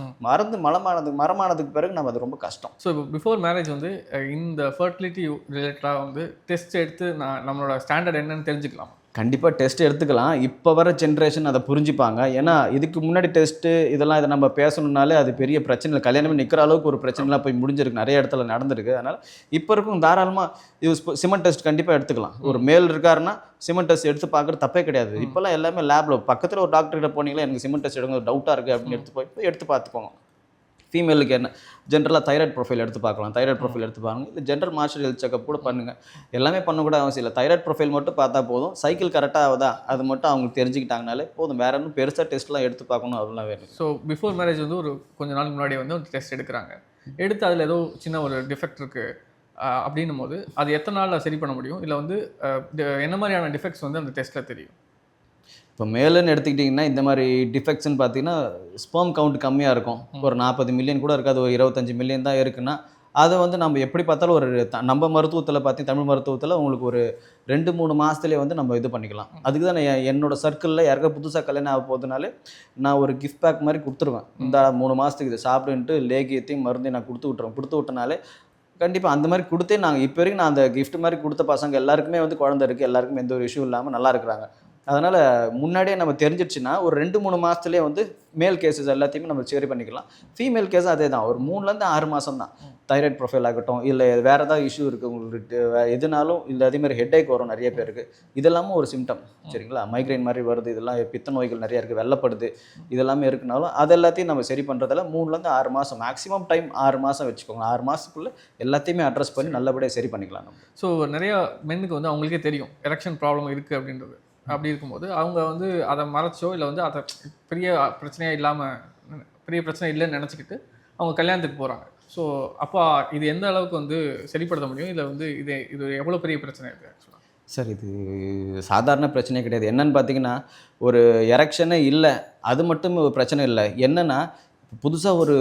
மரமானதுக்கு பிறகு நம்ம அது ரொம்ப கஷ்டம். ஸோ இப்போ பிஃபோர் மேரேஜ் வந்து இந்த ஃபர்டிலிட்டி ரிலேட்டடாக வந்து டெஸ்ட் எடுத்து நம்மளோட ஸ்டாண்டர்ட் என்னன்னு தெரிஞ்சுக்கலாம். கண்டிப்பாக டெஸ்ட் எடுத்துக்கலாம். இப்போ வர ஜென்ரேஷன் அதை புரிஞ்சுப்பாங்க. ஏன்னா இதுக்கு முன்னாடி டெஸ்ட்டு இதெல்லாம் இதை நம்ம பேசணுன்னாலே அது பெரிய பிரச்சனை இல்லை. கல்யாணமே நிற்கிற அளவுக்கு ஒரு பிரச்சனைலாம் போய் முடிஞ்சிருக்கு, நிறைய இடத்துல நடந்திருக்கு. அதனால் இப்போ இருக்கும் தாராளமாக இது சிமெண்ட் டெஸ்ட் கண்டிப்பாக எடுத்துக்கலாம். ஒரு மேல் இருக்காருன்னா சிமெண்ட் டெஸ்ட் எடுத்து பார்க்குறது தப்பே கிடையாது. இப்போல்லாம் எல்லாமே லேபில் பக்கத்தில் ஒரு டாக்டர்கிட்ட போனீங்களா, எனக்கு சிமெண்ட் டெஸ்ட் எடுங்க, டவுட்டாக இருக்குது அப்படின்னு எடுத்து பார்த்துக்கோங்க. ஃபீமேலுக்கு என்ன ஜென்ரலாக தைராய்டு ப்ரொஃபைல் எடுத்து பார்க்கலாம். தைராய்டு ப்ரொஃபைல் எடுத்து பாருங்க. இல்லை ஜென்ரல் மாஸ்டர் ஹெல்த் செக்அப் கூட பண்ணுங்கள். எல்லாமே பண்ணக்கூட அவசியம் இல்லை. தைராய்டு ப்ரொஃபைல் மட்டும் பார்த்தா போதும். சைக்கிள் கரெக்டாக ஆகுதா அது மட்டும் அவங்க தெரிஞ்சுக்கிட்டாங்கனாலே போதும். வேறு ஒன்றும் பெருசாக டெஸ்ட்லாம் எடுத்து பார்க்கணும் அதெல்லாம் வேணும். ஸோ பிஃபோர் மேரேஜ் வந்து ஒரு கொஞ்ச நாள் முன்னாடி வந்து ஒரு டெஸ்ட் எடுக்கிறாங்க. எடுத்து அதில் ஏதோ சின்ன ஒரு டிஃபெக்ட் இருக்குது அப்படின்னும் போது அது எத்தனை நாளில் சரி பண்ண முடியும்? இல்லை வந்து என்ன மாதிரியான டிஃபெக்ட்ஸ் வந்து அந்த டெஸ்ட்டில் தெரியும்? இப்போ மேலுன்னு எடுத்துக்கிட்டிங்கன்னா இந்த மாதிரி டிஃபெக்ட்ஸ்ன்னு பார்த்தீங்கன்னா ஸ்பெர்ம் கவுண்ட் கம்மியாக இருக்கும். ஒரு 40 மில்லியன் கூட இருக்காது, ஒரு 25 மில்லியன் தான் இருக்குன்னா அதை வந்து நம்ம எப்படி பார்த்தாலும் ஒரு நம்ம மருத்துவத்தில் பார்த்தீங்கன்னா தமிழ் மருத்துவத்தில் உங்களுக்கு ஒரு 2-3 மாதத்துலேயே வந்து நம்ம இது பண்ணிக்கலாம். அதுக்கு தான் நான் என்னோட சர்க்கிளில் யாருக்கா புதுசாக கல்யாணம் ஆக போகுதுனாலே நான் ஒரு கிஃப்ட் பேக் மாதிரி கொடுத்துருவேன். இந்த 3 மாதத்துக்கு இதை சாப்பிடுன்ட்டு லேகியத்தையும் மருந்தையும் நான் கொடுத்து விட்டனாலே கண்டிப்பாக அந்த மாதிரி கொடுத்தே நாங்கள் இப்போ வரைக்கும் நான் அந்த கிஃப்ட் மாதிரி கொடுத்த பசங்க எல்லாருக்குமே வந்து குழந்தை இருக்குது, எல்லாருக்குமே எந்த ஒரு இஷ்யூ இல்லாமல் நல்லா இருக்கிறாங்க. அதனால் முன்னாடியே நம்ம தெரிஞ்சிடுச்சுன்னா ஒரு 2-3 மாதத்துலேயே வந்து மேல் கேசஸ் எல்லாத்தையுமே நம்ம சரி பண்ணிக்கலாம். ஃபீமேல் கேஸும் அதே தான், ஒரு 3லேருந்து 6 மாதம் தான். தைராய்டு ப்ரொஃபைல் ஆகட்டும், இல்லை வேறு ஏதாவது இஷ்யூ இருக்குது உங்களுக்கு எதுனாலும், இல்லை அதேமாதிரி ஹெட்டேக் வரும் நிறைய பேருக்கு, இதெல்லாமும் ஒரு சிம்டம். சரிங்களா, மைக்ரைன் மாதிரி வருது, இதெல்லாம் பித்த நோய்கள் நிறையா இருக்குது, வெள்ளப்படுது, இதெல்லாமே இருக்குனாலும் அது எல்லாத்தையும் நம்ம சரி பண்ணுறதால 3லேருந்து 6 மாதம், மேக்ஸிமம் டைம் 6 மாதம் வச்சுக்கோங்க. 6 மாதத்துக்குள்ளே எல்லாத்தையுமே அட்ரஸ் பண்ணி நல்லபடியாக சரி பண்ணிக்கலாம் நம்ம. ஸோ நிறையா மென்னுக்கு வந்து அவங்களுக்கே தெரியும் எரெக்ஷன் ப்ராப்ளம் இருக்குது அப்படின்றது. அப்படி இருக்கும்போது அவங்க வந்து அதை மறைச்சோ இல்லை வந்து அதை பெரிய பிரச்சனையாக இல்லாமல், பெரிய பிரச்சனை இல்லைன்னு நினச்சிக்கிட்டு அவங்க கல்யாணத்துக்கு போகிறாங்க. ஸோ அப்போ இது எந்த அளவுக்கு வந்து சரிப்படுத்த முடியும், இல்லை வந்து இது எவ்வளோ பெரிய பிரச்சனை இருக்குது ஆக்சுவலாக? சார், இது சாதாரண பிரச்சனையே கிடையாது. என்னன்னு பார்த்தீங்கன்னா, ஒரு எரெக்ஷனே இல்லை, அது மட்டும் ஒரு பிரச்சனை இல்லை. என்னென்னா, புதுசாக ஒரு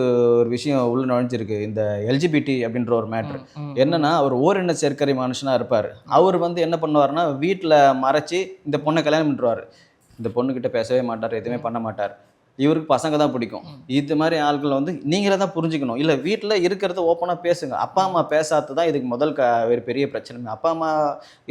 விஷயம் உள்ள நுழைஞ்சிருக்கு, இந்த எல்ஜிபிடி அப்படின்ற ஒரு மேட்ரு. என்னன்னா, அவர் ஓரின சேர்க்கை மனுஷனாக இருப்பார். அவர் வந்து என்ன பண்ணுவார்னா, வீட்டில் மறைச்சி இந்த பொண்ணை கல்யாணம் பண்ணிடுவார். இந்த பொண்ணுக்கிட்ட பேசவே மாட்டார், எதுவுமே பண்ண மாட்டார். இவருக்கு பசங்க தான் பிடிக்கும். இது மாதிரி ஆட்கள் வந்து நீங்களே தான் புரிஞ்சுக்கணும். இல்லை வீட்டில் இருக்கிறத ஓப்பனாக பேசுங்க. அப்பா அம்மா பேசாதது தான் இதுக்கு முதல் ஒரு பெரிய பிரச்சனை. அப்பா அம்மா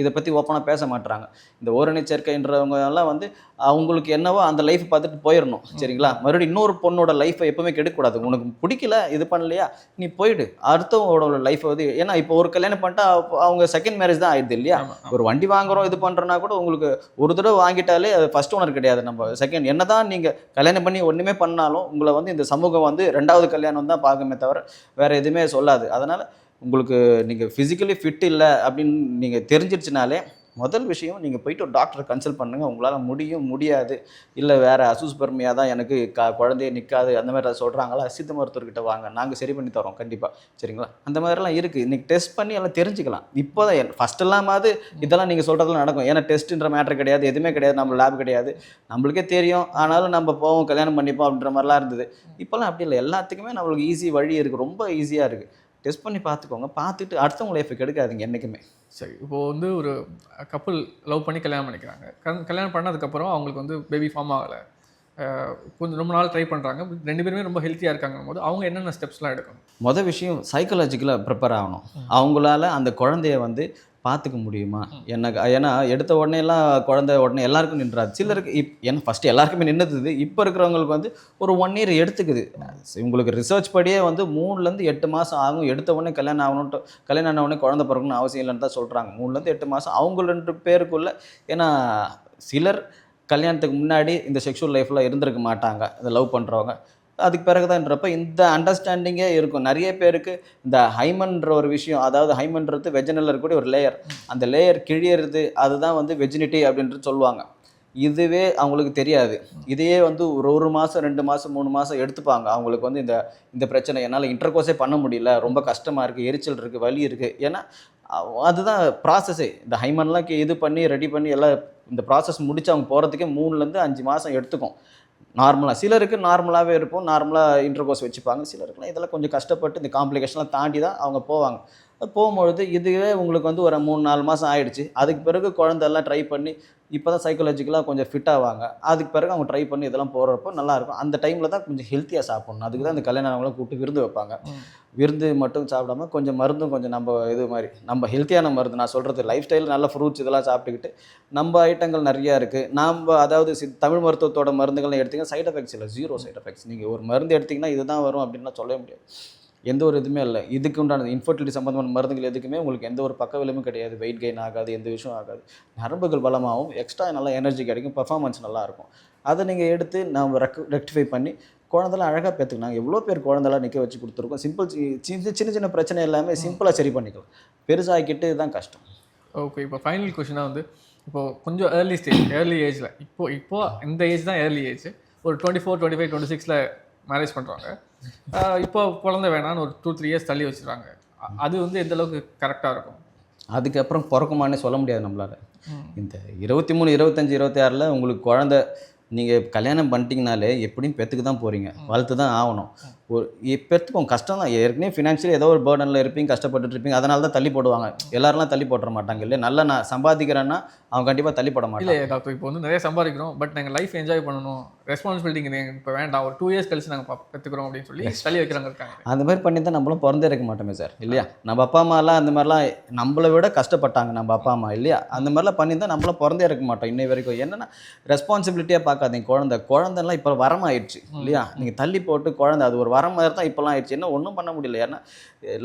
இதை பற்றி ஓப்பனாக பேச மாட்டுறாங்க. இந்த ஓரணி சேர்க்கைன்றவங்க எல்லாம் வந்து அவங்களுக்கு என்னவோ அந்த லைஃப் பார்த்துட்டு போயிடணும். சரிங்களா, மறுபடியும் இன்னொரு பொண்ணோட லைஃப்பை எப்பவுமே கெடுக்கக்கூடாது. உனக்கு பிடிக்கல, இது பண்ணலையா, நீ போயிடு, அடுத்தவங்களோட லைஃப்பை வந்து. ஏன்னா இப்போ ஒரு கல்யாணம் பண்ணிட்டா அவங்க செகண்ட் மேரேஜ் தான் ஆயிடுது இல்லையா. ஒரு வண்டி வாங்குறோம், இது பண்ணுறோன்னா கூட உங்களுக்கு ஒரு தடவை வாங்கிட்டாலே அது ஃபர்ஸ்ட் ஓனர் கிடையாது. நம்ம செகண்ட் என்ன தான் நீங்கள் கல்யாணம் பண்ணி ஒன்றுமே பண்ணாலும் உங்களை வந்து இந்த சமூகம் வந்து 2வது கல்யாணம் தான் பார்க்குமே தவிர வேறு எதுவுமே சொல்லாது. அதனால் உங்களுக்கு நீங்கள் ஃபிசிக்கலி ஃபிட் இல்லை அப்படின்னு நீங்கள் தெரிஞ்சிடுச்சுனாலே முதல் விஷயம் நீங்கள் போயிட்டு ஒரு டாக்டரை கன்சல்ட் பண்ணுங்கள். உங்களால் முடியாது, இல்லை வேறு அசூஸ்பெர்மியா தான் எனக்கு குழந்தைய நிற்காது அந்த மாதிரி அதை சொல்கிறாங்களா, சித்த மருத்துவர்கிட்ட வாங்க, நாங்கள் சரி பண்ணி தரோம் கண்டிப்பாக. சரிங்களா, அந்த மாதிரிலாம் இருக்குது. இன்றைக்கி டெஸ்ட் பண்ணி எல்லாம் தெரிஞ்சுக்கலாம். இப்போ தான் ஃபஸ்ட்டெல்லாமாவது இதெல்லாம் நீங்கள் சொல்கிறதெல்லாம் நடக்கும். ஏன்னா டெஸ்ட்டுன்ற மேட்ரு கிடையாது, எதுவுமே கிடையாது, நம்ம லேப் கிடையாது, நம்மளுக்கே தெரியும். ஆனாலும் நம்ம போவோம், கல்யாணம் பண்ணிப்போம் அப்படின்ற மாதிரிலாம் இருந்தது. இப்போல்லாம் அப்படி இல்லை, எல்லாத்துக்குமே நம்மளுக்கு ஈஸி வழி இருக்குது, ரொம்ப ஈஸியாக இருக்குது. டெஸ்ட் பண்ணி பார்த்துக்கோங்க, பார்த்துட்டு அடுத்தவங்க லைஃபை கெடுக்காதீங்க என்றைக்குமே. சரி, இப்போது வந்து ஒரு கப்புள் லவ் பண்ணி கல்யாணம் பண்ணிக்கிறாங்க. கல்யாணம் பண்ணதுக்கப்புறம் அவங்களுக்கு வந்து பேபி ஃபார்ம் ஆகலை, கொஞ்சம் ரொம்ப நாள் ட்ரை பண்ணுறாங்க, 2 பேருமே ரொம்ப ஹெல்த்தியாக இருக்காங்கும் போது அவங்க என்னென்ன ஸ்டெப்ஸ்லாம் எடுக்கணும்? மொதல் விஷயம் சைக்காலஜிக்கலாக ப்ரிப்பேர் ஆகணும். அவங்களால அந்த குழந்தைய வந்து பார்த்துக்க முடியுமா? ஏன்னா எடுத்த உடனேலாம் குழந்தை உடனே எல்லாருக்கும் நின்றாது. சிலருக்கு ஏன்னா ஃபஸ்ட்டு எல்லாருக்குமே நின்றுது. இப்போ இருக்கிறவங்களுக்கு வந்து ஒரு 1 இயர் எடுத்துக்குது. உங்களுக்கு ரிசர்ச் படியே வந்து 3லேருந்து 8 மாதம் ஆகும். எடுத்த உடனே கல்யாணம் ஆகணுன்ட்டு, கல்யாணம் ஆன உடனே குழந்தை பிறக்கணும்னு அவசியம் இல்லைன்னு தான் சொல்கிறாங்க. 3லேருந்து 8 மாதம் அவங்க 2 பேருக்குள்ள. ஏன்னா சிலர் கல்யாணத்துக்கு முன்னாடி இந்த செக்ஷுவல் லைஃப்பில் இருந்திருக்க மாட்டாங்க, இந்த லவ் பண்ணுறவங்க. அதுக்கு பிறகுதான்றப்ப இந்த அண்டர்ஸ்டாண்டிங்கே இருக்கும். நிறைய பேருக்கு இந்த ஹைமன்ற ஒரு விஷயம், அதாவது ஹைமன்றது வெஜினல் இருக்கக்கூடிய ஒரு லேயர், அந்த லேயர் கிழியறது, அதுதான் வந்து வெஜினிட்டி அப்படின்ட்டு சொல்லுவாங்க. இதுவே அவங்களுக்கு தெரியாது. இதையே வந்து ஒரு மாதம் 2 மாதம் 3 மாதம் எடுத்துப்பாங்க. அவங்களுக்கு வந்து இந்த பிரச்சனை, என்னால் இன்டர்கோர்ஸே பண்ண முடியல, ரொம்ப கஷ்டமாக இருக்குது, எரிச்சல் இருக்குது, வலி இருக்குது. ஏன்னா அதுதான் ப்ராசஸ்ஸே. இந்த ஹைமன்லாம் இது பண்ணி ரெடி பண்ணி எல்லாம் இந்த ப்ராசஸ் முடித்து அவங்க போகிறதுக்கே 3லேருந்து 5 மாதம் எடுத்துக்கும் நார்மலாக. சிலருக்கு நார்மலாகவே இருப்போம், நார்மலாக இன்டர்கோர்ஸ் வச்சுப்பாங்க. சிலருக்குலாம் இதெல்லாம் கொஞ்சம் கஷ்டப்பட்டு இந்த காம்ப்ளிகேஷன்லாம் தாண்டி தான் அவங்க போவாங்க. போகும்பொழுது இதுவே உங்களுக்கு வந்து ஒரு 3-4 மாதம் ஆகிடுச்சு. அதுக்கு பிறகு குழந்தெல்லாம் ட்ரை பண்ணி இப்போ தான் சைக்காலஜிக்கலாக கொஞ்சம் ஃபிட் ஆவாங்க. அதுக்கு பிறகு அவங்க ட்ரை பண்ணி இதெல்லாம் போகிறப்போ நல்லாயிருக்கும். அந்த டைமில் தான் கொஞ்சம் ஹெல்த்தியாக சாப்பிட்ணும். அதுக்கு தான் இந்த கல்யாணம் கூப்பிட்டு விருந்து வைப்பாங்க. விருந்து மட்டும் சாப்பிடாம கொஞ்சம் மருந்தும் கொஞ்சம் நம்ம இது மாதிரி நம்ம ஹெல்த்தியான மருந்து, நான் சொல்கிறது லைஃப் ஸ்டைல், நல்ல ஃப்ரூட்ஸ் இதெல்லாம் சாப்பிட்டுக்கிட்டு நம்ம ஐட்டங்கள் நிறையா இருக்குது. நம்ம அதாவது தமிழ் மருத்துவத்தோட மருந்துகள்லாம் எடுத்திங்கன்னா சைட் எஃபெக்ட்ஸ் இல்லை, 0 சைட் எஃபெக்ட்ஸ். நீங்கள் ஒரு மருந்து எடுத்திங்கன்னா இதுதான் வரும் அப்படின்லாம் சொல்லவே முடியாது. எந்த ஒரு இதுவுமே இல்லை. இதுக்கு உண்டான இன்ஃபர்டிலிட்டி சம்மந்தமான மருந்துகள் எதுக்குமே உங்களுக்கு எந்த ஒரு பக்க விளைவும் கிடையாது. வெயிட் கெயின் ஆகாது, எந்த விஷயம் ஆகாது. நரம்புகள் பலமாகவும், எக்ஸ்ட்ரா நல்லா எனர்ஜி கிடைக்கும், பர்ஃபார்மன்ஸ் நல்லாயிருக்கும். அதை நீங்கள் எடுத்து நம்ம ரெக்டிஃபை பண்ணி குழந்தெல்லாம் அழகாக பேத்துக்கு. நாங்கள் எவ்வளோ பேர் குழந்தெல்லாம் நிற்க வச்சு கொடுத்துருக்கோம். சிம்பிள் சின்ன சின்ன பிரச்சனை எல்லாமே சிம்பிளாக சரி பண்ணிக்கலாம். பெருசாகிக்கிட்டு தான் கஷ்டம். ஓகே, இப்போ ஃபைனல் கொஷினாக வந்து இப்போது கொஞ்சம் ஏர்லி ஏஜில் இப்போ இந்த ஏஜ் தான் ஏர்லி ஏஜ், ஒரு 24, 25, 26 மேரேஜ் பண்ணுறாங்க. இப்போ குழந்தை வேணான்னு ஒரு 2-3 இயர்ஸ் தள்ளி வச்சுருவாங்க. அது வந்து எந்த அளவுக்கு கரெக்டாக இருக்கும்? அதுக்கப்புறம் பிறக்குமானே சொல்ல முடியாது நம்மளால். இந்த 23, 25, 26 உங்களுக்கு குழந்தை நீங்கள் கல்யாணம் பண்ணிட்டீங்கனாலே எப்படியும் பெற்றுக்கு தான் போகிறீங்க, வளர்த்து தான் ஆகணும். ஒரு இப்போ எடுத்துப்போம் கஷ்டம் தான், ஏற்கனவே ஃபினான்ஷியலி ஏதோ ஒரு பேர்டனில் இருப்பீங்க, கஷ்டப்பட்டுட்டு இருப்பீங்க, அதனால தான் தள்ளி போடுவாங்க. எல்லாரெல்லாம் தள்ளி போட்டுற மாட்டாங்க இல்லையா? நல்லா நான் சம்பாதிக்கிறேன்னா அவன் கண்டிப்பாக தள்ளி போட இல்லை மாட்டான். டாக்டர், இப்போ வந்து நிறைய சம்பாதிக்கிறோம், பட் நாங்கள் லைஃப் என்ஜாய் பண்ணணும், ரெஸ்பான்சிபிலிட்டி இப்போ வேண்டாம், ஒரு 2 இயர்ஸ் கழிச்சு நாங்கள் கற்றுக்குறோம் அப்படின்னு சொல்லி தள்ளி வைக்கிறாங்க இருக்காங்க. அந்த மாதிரி பண்ணி தான் நம்மளும் பிறந்தே இருக்க மாட்டோமே சார் இல்லையா? நம்ம அப்பா அம்மாலாம் அந்த மாதிரிலாம் நம்மளை விட கஷ்டப்பட்டாங்க நம்ம அப்பா அம்மா இல்லையா? அந்த மாதிரிலாம் பண்ணி தான் நம்மளும் பிறந்தே இருக்க மாட்டோம் இன்னை வரைக்கும். என்னென்னா ரெஸ்பான்சிபிலிட்டியாக பார்க்காதீங்க. குழந்தைலாம் இப்போ வரமாயிடுச்சு இல்லையா? நீங்கள் தள்ளி போட்டு குழந்தை அது ஒரு வரம் மாதிரி தான் இப்போலாம் ஆயிடுச்சு. என்ன ஒன்றும் பண்ண முடியல. ஏன்னா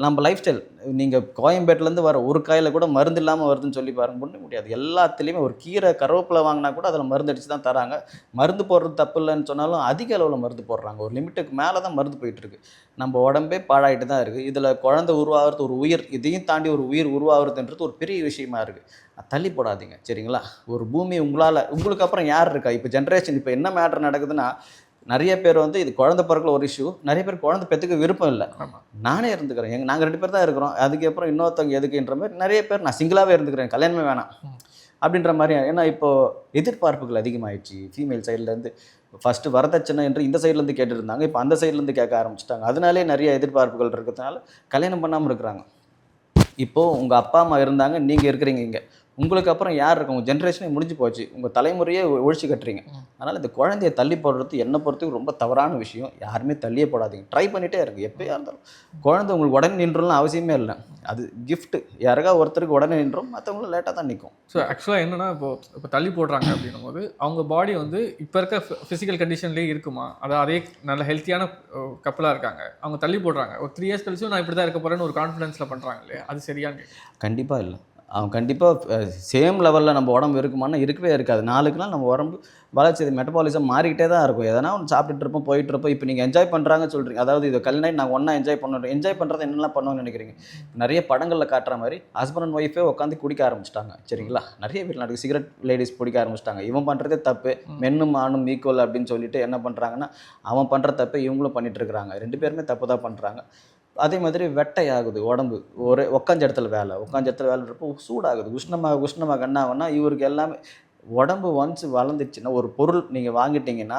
நம்ம லைஃப் ஸ்டைல், நீங்கள் கோயம்பேட்டிலேருந்து வர ஒரு காயில் கூட மருந்து இல்லாமல் வருதுன்னு சொல்லி பாருங்க, பண்ண முடியாது. எல்லாத்துலேயுமே ஒரு கீரை கருவேப்பிலை வாங்கினா கூட அதில் மருந்து அடித்து தான் தராங்க. மருந்து போடுறது தப்பு இல்லைன்னு சொன்னாலும் அதிக அளவில் மருந்து போடுறாங்க. ஒரு லிமிட்டுக்கு மேலே தான் மருந்து போயிட்டுருக்கு. நம்ம உடம்பே பாழாயிட்டு தான் இருக்குது. இதில் குழந்தை உருவாகிறது, ஒரு உயிர், இதையும் தாண்டி ஒரு உயிர் உருவாகிறதுன்றது ஒரு பெரிய விஷயமா இருக்குது. தள்ளி போடாதீங்க சரிங்களா? ஒரு பூமி உங்களுக்கு அப்புறம் யார் இருக்கா? இப்போ ஜென்ரேஷன் இப்போ என்ன மேட்டர் நடக்குதுன்னா, நிறைய பேர் வந்து இது குழந்தை பிறகுல ஒரு இஷ்யூ, நிறைய பேர் குழந்தை பெற்றுக்க விருப்பம் இல்லை. நானே இருந்துக்கிறேன், நாங்கள் 2 பேர் தான் இருக்கிறோம், அதுக்கப்புறம் இன்னொருத்தவங்க எதுக்குன்ற மாதிரி நிறைய பேர் நான் சிங்கிளாகவே இருந்துக்கிறேன், கல்யாணமே வேணாம் அப்படின்ற மாதிரி. ஏன்னா இப்போது எதிர்பார்ப்புகள் அதிகமாகிடுச்சு ஃபீமேல் சைட்லேருந்து. ஃபஸ்ட்டு வரதட்சணை என்று இந்த சைட்லேருந்து கேட்டுருந்தாங்க, இப்போ அந்த சைட்லேருந்து கேட்க ஆரம்பிச்சிட்டாங்க. அதனாலே நிறைய எதிர்பார்ப்புகள் இருக்கிறதுனால கல்யாணம் பண்ணாமல் இருக்கிறாங்க. இப்போது உங்கள் அப்பா அம்மா இருந்தாங்க, நீங்கள் இருக்கிறீங்க இங்கே, உங்களுக்கு அப்புறம் யார் இருக்கும்? உங்கள் ஜென்ரேஷனே முடிஞ்சு போச்சு, உங்கள் தலைமுறையே ஒழிச்சு கட்டுறீங்க. அதனால் இந்த குழந்தைய தள்ளி போடுறது என்னை பொறுத்துக்கு ரொம்ப தவறான விஷயம். யாருமே தள்ளியே போடாதீங்க, ட்ரை பண்ணிகிட்டே இருக்குது. எப்போயா இருந்தாலும் குழந்தை உங்களுக்கு உடனே நின்றலாம் அவசியமே இல்லை. அது கிஃப்ட்டு, யாருக்கா ஒருத்தருக்கு உடனே நின்றோம், மற்றவங்களும் லேட்டாக தான் நிற்கும். ஸோ ஆக்சுவலாக என்னென்னா, இப்போ தள்ளி போடுறாங்க அப்படின்னும் போது அவங்க பாடி வந்து இப்போ இருக்க ஃபிசிக்கல் கண்டிஷன்லேயே இருக்குமா? அதாவது அதே நல்ல ஹெல்த்தியான கப்பலாக இருக்காங்க, அவங்க தள்ளி போடுறாங்க, ஒரு 3 இயர்ஸ் கழிச்சும் நான் இப்படி தான் இருக்க போகிறேன்னு ஒரு கான்ஃபிடன்ஸில் பண்ணுறாங்க இல்லையா? அது சரியான்னு கண்டிப்பாக இல்லை. அவன் கண்டிப்பாக சேம் லெவலில் நம்ம உடம்பு இருக்குமானா இருக்கவே இருக்காது. நாளுக்கு நாள் நம்ம உடம்பு வளர்ச்சி, மெட்டபாலிசம் மாறிக்கிட்டே தான் இருக்கும். எதனா ஒன்று சாப்பிட்டுட்டு இருப்போம், போயிட்டு இருப்போம். இப்போ நீங்கள் என்ஜாய் பண்ணுறாங்கன்னு சொல்கிறீங்க, அதாவது இது கல்யாணம் நாங்கள் ஒன்றா என்ஜாய் பண்ணணும். என்ஜாய் பண்ணுறது என்னெல்லாம் பண்ணுவோம்னு நினைக்கிறீங்க? நிறைய படங்களில் காட்டுற மாதிரி ஹஸ்பண்ட் அண்ட் ஒய்ஃபே உட்காந்து குடிக்க ஆரம்பிச்சிட்டாங்க சரிங்களா? நிறைய வீட்டில் நடக்குது. சிகரெட் லேடிஸ் பிடிக்க ஆரம்பிச்சிட்டாங்க. இவன் பண்ணுறதே தப்பு, மென்னும் ஆணும் ஈக்குவல் அப்படின்னு சொல்லிட்டு என்ன பண்ணுறாங்கன்னா, அவன் பண்ணுற தப்பை இவங்களும் பண்ணிட்டு இருக்கிறாங்க. 2 பேருமே தப்பு தான் பண்ணுறாங்க. அதே மாதிரி வெட்டை ஆகுது உடம்பு. ஒரு உட்காந்த இடத்துல வேலைன்றப்போ சூடாகுது, உஷ்ணமாக என்ன ஆகுன்னா, இவருக்கு எல்லாமே உடம்பு ஒன்ஸ் வளர்ந்துச்சுன்னா, ஒரு பொருள் நீங்கள் வாங்கிட்டீங்கன்னா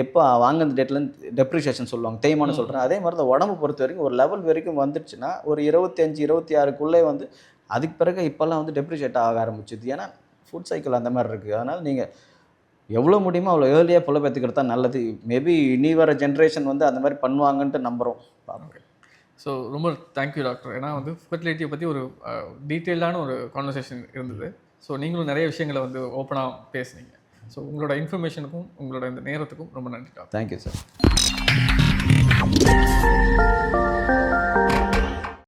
எப்போ வாங்கின டேட்லேருந்து டெப்ரிஷியேஷன் சொல்லுவாங்க, தேய்மானம் சொல்கிறேன். அதே மாதிரி தான் உடம்பு பொறுத்த வரைக்கும் ஒரு லெவல் வரைக்கும் வந்துடுச்சுன்னா, ஒரு 25, 26க்குள்ளே வந்து அதுக்கு பிறகு இப்போல்லாம் வந்து டெப்ரிஷியேட் ஆக ஆரம்பிச்சுது. ஏன்னா ஃபுட் சைக்கிள் அந்த மாதிரி இருக்குது. அதனால் நீங்கள் எவ்வளோ முடியுமோ அவ்வளோ ஏர்லியாக புள்ள பெற்றுக்கிறது தான் நல்லது. மேபி இனி வர ஜென்ரேஷன் வந்து அந்த மாதிரி பண்ணுவாங்கன்ட்டு நம்புகிறோம். ஓகே. ஸோ ரொம்ப தேங்க்யூ டாக்டர். ஏன்னா வந்து ஃபெர்டிலிட்டியை பற்றி ஒரு டீட்டெயில்டான ஒரு கான்வர்சேஷன் இருந்தது. ஸோ நீங்களும் நிறைய விஷயங்களை வந்து ஓப்பனாக பேசுனீங்க. ஸோ உங்களோட இன்ஃபர்மேஷனுக்கும் உங்களோட இந்த நேரத்துக்கும் ரொம்ப நன்றி டாக்டர். Thank you sir.